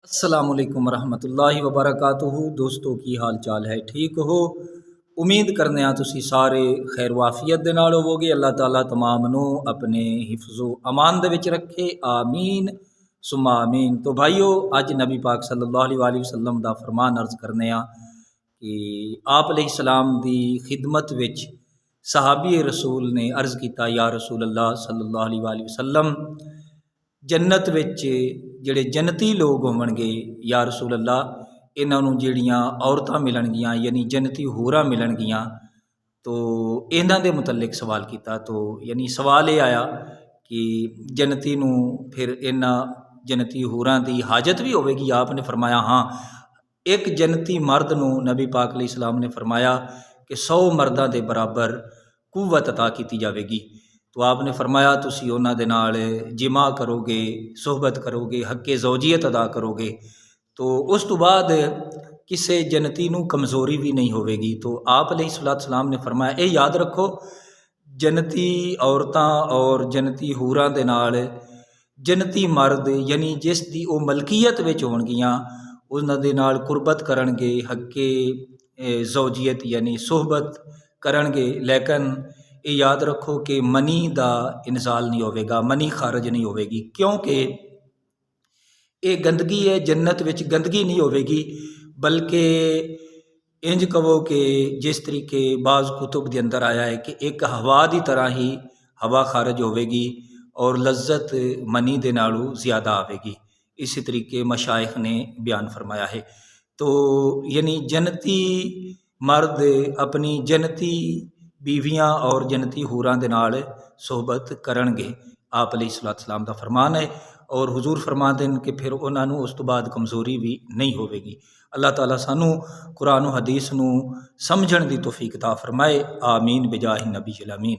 अस्सलामुअलैकुम वरहमतुल्लाहि वबरकातुहू। दोस्तों की हाल चाल है, ठीक हो? उम्मीद करने तुसी सारे खैर वाफियत दे नाल होवोगे। अल्लाह ताला तमाम नू अपने हिफ्ज़ो अमान दे विच रखे, आमीन सुम्मा आमीन। तो भाईओ, अज नबी पाक सल्लल्लाहु अलैहि वसल्लम दा फरमान अर्ज करने कि आप अलैहिस्सलाम दी खिदमत विच सहाबी रसूल ने अर्ज किया, या रसूल अल्लाह सल्लल्लाहु अलैहि वसल्लम, जन्नत विच जिहड़े जन्नती लोग होवणगे या रसूल अल्लाह, इन्हां नूं जिहड़ियां औरतां मिलणगियां यानी जन्नती हूरां मिलणगियां, तो इन्हां दे मुतल्लिक सवाल किया। तो यानी सवाल ये आया कि जन्नती नूं फिर इन्हां जन्नती हूरां दी हाजत भी होवेगी? आपने फरमाया हाँ, एक जन्नती मर्द नूं नबी पाक अलैहिस्सलाम ने फरमाया कि 100 मर्दां दे बराबर कुव्वत अता की जाएगी। तो आपने फरमाया तुसी उन्हां दे नाल जिमा करोगे, सोहबत करोगे, हक़्क़े ज़ौजियत अदा करोगे, तो उस तो बाद किसी जन्नती नूं कमज़ोरी भी नहीं होवेगी। तो आप अलैहिस्सलाम ने फरमाया, ये याद रखो, जन्नती औरतां और जन्नती हूरां दे नाल जन्नती मर्द यानी जिस दी वो मलकीयत विच होणगियां, उन्हां दे नाल कुर्बत करनगे, हक़्क़े ज़ौजियत यानी सोहबत करनगे, लेकिन ये याद रखो कि मनी का इंजाल नहीं होगा, मनी खारज नहीं होगी, क्योंकि ये गंदगी है। जन्नत विच गंदगी नहीं होगी, बल्कि इंज कहो कि जिस तरीके बाज़ कुतुब के अंदर आया है कि एक हवा की तरह ही हवा खारज होगी और लज्जत मनी दे नालों ज़्यादा आवेगी। इसी तरीके मशाइख ने बयान फरमाया है। तो यानी जन्नती मर्द अपनी जन्नती बीवियां और जन्नती हूरां दे नाल सोहबत करनगे, आप अलैहिस्सलाम दा फरमान है। और हुजूर फरमाते हैं कि फिर उन्होंने उस तो बाद कमज़ोरी भी नहीं होगी। अल्लाह ताला सानू कुरान हदीस नू समझण दी तौफीक अता फरमाए, आमीन बिजाहि नबी अमीन।